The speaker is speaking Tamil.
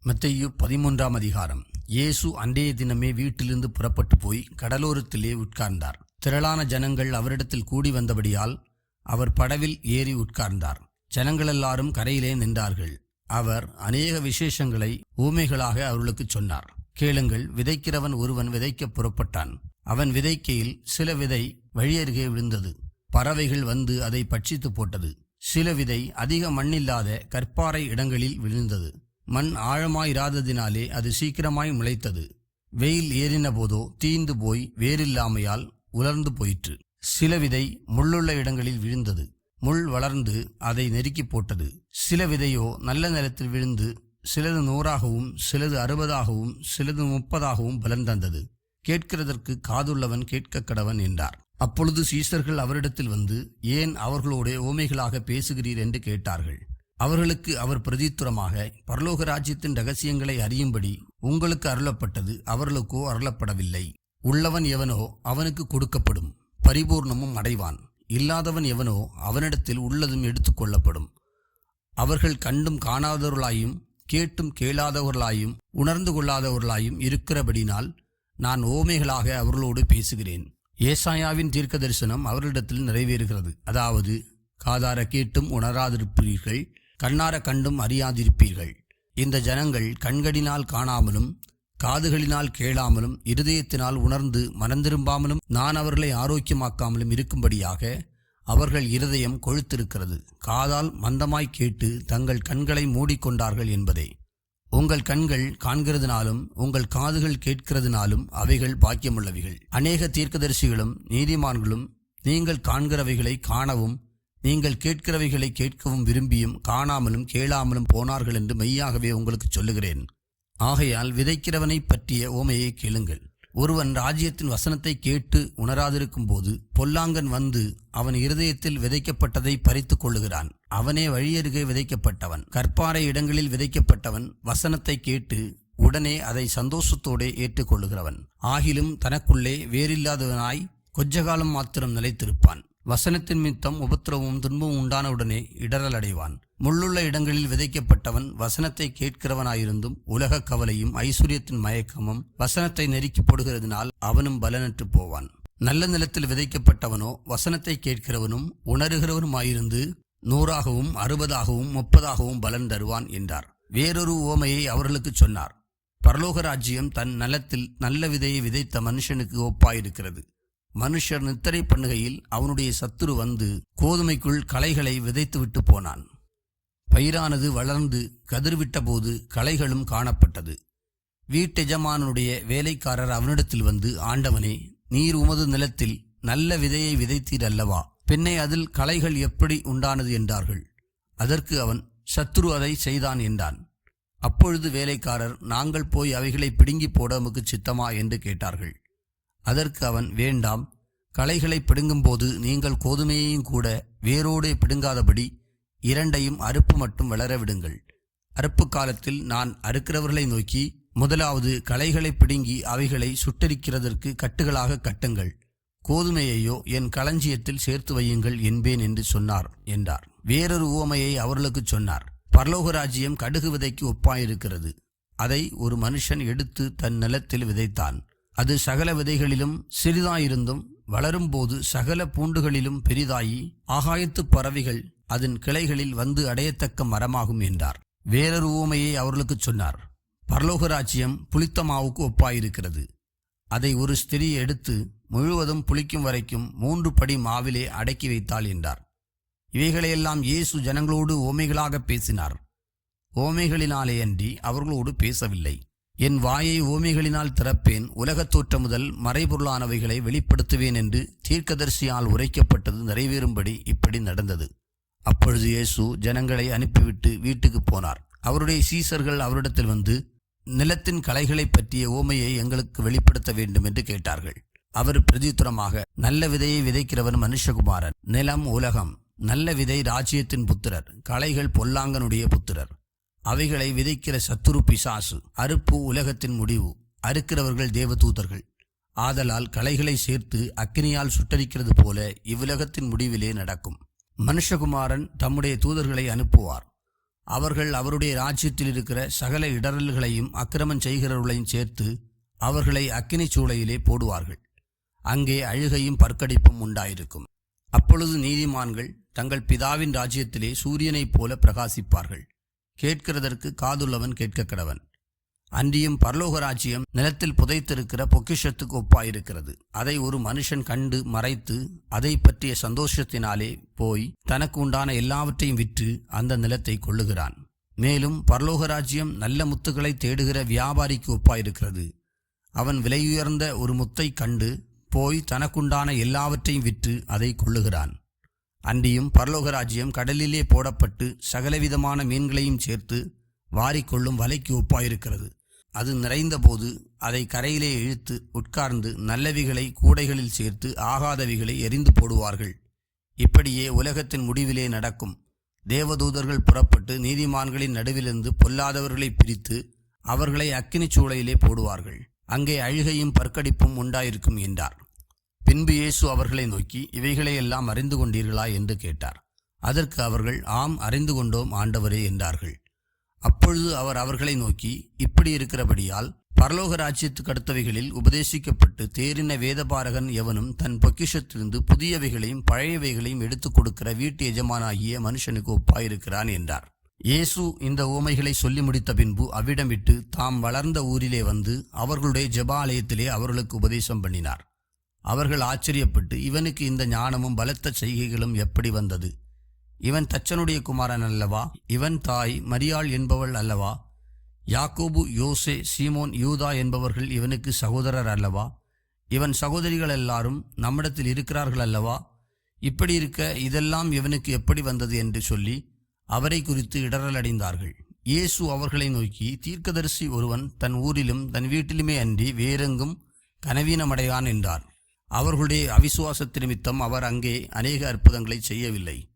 மத்தேயு 13ஆம் அதிகாரம். இயேசு அன்றைய தினமே வீட்டிலிருந்து புறப்பட்டு போய் கடலோரத்திலே உட்கார்ந்தார். திரளான ஜனங்கள் அவரிடத்தில் கூடி வந்தபடியால் அவர் படவில் ஏறி உட்கார்ந்தார். ஜனங்களெல்லாரும் கரையிலே நின்றார்கள். அவர் அநேக விசேஷங்களை ஊமைகளாக அவர்களுக்குச் சொன்னார். கேளுங்கள், விதைக்கிறவன் ஒருவன் விதைக்கப் புறப்பட்டான். அவன் விதைக்கையில் சில விதை வழியருகே விழுந்தது. பறவைகள் வந்து அதை பட்சித்து போட்டது. சில விதை அதிக மண்ணில்லாத கற்பாறை இடங்களில் விழுந்தது. மண் ஆழமாயிராததினாலே அது சீக்கிரமாய் முளைத்தது. வெயில் ஏறின போதோ தீந்து போய் வேறில்லாமையால் உலர்ந்து போயிற்று. சில விதை முள்ளுள்ள இடங்களில் விழுந்தது. முள் வளர்ந்து அதை நெருக்கி போட்டது. சில விதையோ நல்ல நிலத்தில் விழுந்து சிலது 100ஆகவும் சிலது 60ஆகவும் சிலது 30ஆகவும் பலன் தந்தது. கேட்கிறதற்கு காதுள்ளவன் கேட்க கடவன் என்றார். அப்பொழுது சீஷர்கள் அவரிடத்தில் வந்து, ஏன் அவர்களோட ஊமைகளாக பேசுகிறீர் என்று கேட்டார்கள். அவர்களுக்கு அவர் பிரதித்துரமாக, பரலோக ராஜ்யத்தின் இரகசியங்களை அறியும்படி உங்களுக்கு அருளப்பட்டது, அவர்களுக்கோ அருளப்படவில்லை. உள்ளவன் எவனோ அவனுக்கு கொடுக்கப்படும், பரிபூர்ணமும் அடைவான். இல்லாதவன் எவனோ அவனிடத்தில் உள்ளதும் எடுத்துக்கொள்ளப்படும். அவர்கள் கண்டும் காணாதவர்களாயும் கேட்டும் கேளாதவர்களாயும் உணர்ந்து கொள்ளாதவர்களாயும் இருக்கிறபடினால் நான் ஓமைகளாக அவர்களோடு பேசுகிறேன். ஏசாயாவின் தீர்க்க தரிசனம் அவர்களிடத்தில் நிறைவேறுகிறது. அதாவது, காதார கேட்டும் உணராதிருப்பீர்கள், கண்ணார கண்டும் அறியாதிருப்பீர்கள். இந்த ஜனங்கள் கண்களினால் காணாமலும் காதுகளினால் கேளாமலும் இருதயத்தினால் உணர்ந்து மனந்திரும்பாமலும் நான் அவர்களை ஆரோக்கியமாக்காமலும் இருக்கும்படியாக அவர்கள் இருதயம் கொழுத்திருக்கிறது. காதால் மந்தமாய் கேட்டு தங்கள் கண்களை மூடிக்கொண்டார்கள் என்பதே. உங்கள் கண்கள் காண்கிறதுனாலும் உங்கள் காதுகள் கேட்கிறதுனாலும் அவைகள் பாக்கியமுள்ளவைகள். அநேக தீர்க்கதரிசிகளும் நீதிமான்களும் நீங்கள் காண்கிறவைகளை காணவும் நீங்கள் கேட்கிறவைகளை கேட்கவும் விரும்பியும் காணாமலும் கேளாமலும் போனார்கள் என்று மெய்யாகவே உங்களுக்கு சொல்லுகிறேன். ஆகையால் விதைக்கிறவனை பற்றிய ஓமையை கேளுங்கள். ஒருவன் ராஜ்யத்தின் வசனத்தை கேட்டு உணராதிருக்கும் போது பொல்லாங்கன் வந்து அவன் இருதயத்தில் விதைக்கப்பட்டதை பறித்து கொள்ளுகிறான். அவனே வழியருகே விதைக்கப்பட்டவன். கற்பாறை இடங்களில் விதைக்கப்பட்டவன் வசனத்தை கேட்டு உடனே அதை சந்தோஷத்தோடு ஏற்றுக்கொள்ளுகிறவன். ஆகிலும் தனக்குள்ளே வேறில்லாதவனாய் கொஞ்ச காலம் மாத்திரம் நிலைத்திருப்பான். வசனத்தின் நிமித்தம் உபத்திரவமும் துன்பமும் உண்டானவுடனே இடறல் அடைவான். முள்ளுள்ள இடங்களில் விதைக்கப்பட்டவன் வசனத்தை கேட்கிறவனாயிருந்தும் உலக கவலையும் ஐஸ்வர்யத்தின் மயக்கமும் வசனத்தை நெருக்கி போடுகிறதுனால் அவனும் பலனற்று போவான். நல்ல நிலத்தில் விதைக்கப்பட்டவனோ வசனத்தை கேட்கிறவனும் உணர்கிறவனுமாயிருந்து 100ஆகவும் 60ஆகவும் 30ஆகவும் பலன் தருவான் என்றார். வேறொரு உவமையை அவர்களுக்கு சொன்னார். பரலோக ராஜ்யம் தன் நிலத்தில் நல்ல விதையை விதைத்த மனுஷனுக்கு ஒப்பாயிருக்கிறது. மனுஷர் நித்திரை பண்ணுகையில் அவனுடைய சத்துரு வந்து கோதுமைக்குள் களைகளை விதைத்துவிட்டு போனான். பயிரானது வளர்ந்து கதிர்விட்ட போது களைகளும் காணப்பட்டது. வீட்டெஜமானுடைய வேலைக்காரர் அவனிடத்தில் வந்து, ஆண்டவனே, நீர் உமது நிலத்தில் நல்ல விதையை விதைத்தீர் அல்லவா? பின்னே அதில் களைகள் எப்படி உண்டானது என்றார்கள். அதற்கு அவன், சத்துரு அதை செய்தான் என்றான். அப்பொழுது வேலைக்காரர், நாங்கள் போய் அவைகளை பிடுங்கி போட உமக்கு சித்தமா என்று கேட்டார்கள். அதற்கு அவன், வேண்டாம், களைகளை பிடுங்கும்போது நீங்கள் கோதுமையையும் கூட வேரோடு பிடுங்காதபடி இரண்டையும் அறுப்பு மட்டும் வளர விடுங்கள். அறுப்பு காலத்தில் நான் அறுக்கிறவர்களை நோக்கி, முதலாவது களைகளை பிடுங்கி அவைகளை சுட்டரிக்கிறதற்கு கட்டுகளாக கட்டுங்கள், கோதுமையையோ என் களஞ்சியத்தில் சேர்த்து வையுங்கள் என்பேன் என்று சொன்னார் என்றார். வேறொரு உவமையை அவர்களுக்கு சொன்னார். பரலோக ராஜ்யம் கடுகு விதைக்கு ஒப்பாயிருக்கிறது. அதை ஒரு மனுஷன் எடுத்து தன் நிலத்தில் விதைத்தான். அது சகல விதைகளிலும் சிறிதாயிருந்தும் வளரும்போது சகல பூண்டுகளிலும் பெரிதாயி ஆகாயத்து பறவைகள் அதன் கிளைகளில் வந்து அடையத்தக்க மரமாகும் என்றார். வேறொரு ஊமையை அவர்களுக்கு சொன்னார். பரலோக ராஜ்யம் புளித்த மாவுக்கு ஒப்பாயிருக்கிறது. அதை ஒரு ஸ்திரீ எடுத்து முழுவதும் புளிக்கும் வரைக்கும் 3 படி மாவிலே அடக்கி வைத்தாள் என்றார். இவைகளையெல்லாம் இயேசு ஜனங்களோடு ஓமைகளாக பேசினார். ஓமைகளினாலே அன்றி அவர்களோடு பேசவில்லை. என் வாயை ஓமைகளினால் திறப்பேன், உலகத் தோற்றம் முதல் மறைபொருளானவைகளை வெளிப்படுத்துவேன் என்று தீர்க்கதரிசியால் உரைக்கப்பட்டது நிறைவேறும்படி இப்படி நடந்தது. அப்பொழுது இயேசு ஜனங்களை அனுப்பிவிட்டு வீட்டுக்கு போனார். அவருடைய சீசர்கள் அவரிடத்தில் வந்து, நிலத்தின் களைகளை பற்றிய ஓமையை எங்களுக்கு வெளிப்படுத்த வேண்டும் என்று கேட்டார்கள். அவர் பிரதித்துரமாக, நல்ல விதையை விதைக்கிறவன் மனுஷகுமாரன். நிலம் உலகம். நல்ல விதை ராஜ்யத்தின் புத்திரர், களைகள் பொல்லாங்கனுடைய புத்திரர். அவைகளை விதைக்கிற சத்துரு பிசாசு. அறுப்பு உலகத்தின் முடிவு, அறுக்கிறவர்கள் தேவதூதர்கள். ஆதலால் களைகளை சேர்த்து அக்கினியால் சுட்டரிக்கிறது போல இவ்வுலகத்தின் முடிவிலே நடக்கும். மனுஷகுமாரன் தம்முடைய தூதர்களை அனுப்புவார். அவர்கள் அவருடைய ராஜ்யத்தில் இருக்கிற சகல இடறல்களையும் அக்கிரமம் செய்கிறவர்களையும் சேர்த்து அவர்களை அக்கினிச் சூளையிலே போடுவார்கள். அங்கே அழுகையும் பற்கடிப்பும் உண்டாயிருக்கும். அப்பொழுது நீதிமான்கள் தங்கள் பிதாவின் ராஜ்யத்திலே சூரியனைப் போல பிரகாசிப்பார்கள். கேட்கிறதற்கு காதுள்ளவன் கேட்கக்கடவன். அன்றியும் பரலோக ராஜ்யம் நிலத்தில் புதைத்திருக்கிற பொக்கிஷத்துக்கு ஒப்பாயிருக்கிறது. அதை ஒரு மனுஷன் கண்டு மறைத்து அதை பற்றிய சந்தோஷத்தினாலே போய் தனக்கு உண்டான எல்லாவற்றையும் விற்று அந்த நிலத்தை கொள்ளுகிறான். மேலும் பரலோக ராஜ்யம் நல்ல முத்துக்களை தேடுகிற வியாபாரிக்கு ஒப்பாயிருக்கிறது. அவன் விலையுயர்ந்த ஒரு முத்தை கண்டு போய் தனக்குண்டான எல்லாவற்றையும் விற்று அதை கொள்ளுகிறான். அன்றியும் பரலோக ராஜ்யம் கடலிலே போடப்பட்டு சகலவிதமான மீன்களையும் சேர்த்து வாரிக்கொள்ளும் வலைக்கு ஒப்பாயிருக்கிறது. அது நிறைந்தபோது அதை கரையிலே இழுத்து உட்கார்ந்து நல்லவிகளை கூடைகளில் சேர்த்து ஆகாதவிகளை எரிந்து போடுவார்கள். இப்படியே உலகத்தின் முடிவிலே நடக்கும். தேவதூதர்கள் புறப்பட்டு நீதிமான்களின் நடுவிலிருந்து பொல்லாதவர்களை பிரித்து அவர்களை அக்கினிச் சூளையிலே போடுவார்கள். அங்கே அழுகையும் பற்கடிப்பும் உண்டாயிருக்கும் என்றார். பின்பு இயேசு அவர்களை நோக்கி, இவைகளையெல்லாம் அறிந்து கொண்டீர்களா என்று கேட்டார். அதற்கு அவர்கள், ஆம், அறிந்து கொண்டோம் ஆண்டவரே என்றார்கள். அப்பொழுது அவர் அவர்களை நோக்கி, இப்படி இருக்கிறபடியால் பரலோக ராஜ்யத்துக்கு அடுத்தவைகளில் உபதேசிக்கப்பட்டு தேறின வேதபாரகன் எவனும் தன் பொக்கிஷத்திலிருந்து புதியவைகளையும் பழையவைகளையும் எடுத்துக் கொடுக்கிற வீட்டு எஜமானாகிய மனுஷனுக்கு ஒப்பாயிருக்கிறான் என்றார். இயேசு இந்த உவமைகளை சொல்லி முடித்த பின்பு அவ்விடம் விட்டு தாம் வளர்ந்த ஊரிலே வந்து அவர்களுடைய ஜெபாலயத்திலே அவர்களுக்கு உபதேசம் பண்ணினார். அவர்கள் ஆச்சரியப்பட்டு, இவனுக்கு இந்த ஞானமும் பலத்த செய்கைகளும் எப்படி வந்தது? இவன் தச்சனுடைய குமாரன் அல்லவா? இவன் தாய் மரியாள் என்பவள் அல்லவா? யாக்கோபு, யோசே, சீமோன், யூதா என்பவர்கள் இவனுக்கு சகோதரர் அல்லவா? இவன் சகோதரிகள் எல்லாரும் நம்மிடத்தில் இருக்கிறார்கள் அல்லவா? இப்படி இருக்க இதெல்லாம் இவனுக்கு எப்படி வந்தது என்று சொல்லி அவரை குறித்து இடறல் அடைந்தார்கள். இயேசு அவர்களை நோக்கி, தீர்க்கதரிசி ஒருவன் தன் ஊரிலும் தன் வீட்டிலுமே அன்றி வேறெங்கும் கனவீனமடையான் என்றார். அவர்களுடைய அவிசுவாசத்து நிமித்தம் அவர் அங்கே அநேக அற்புதங்களை செய்யவில்லை.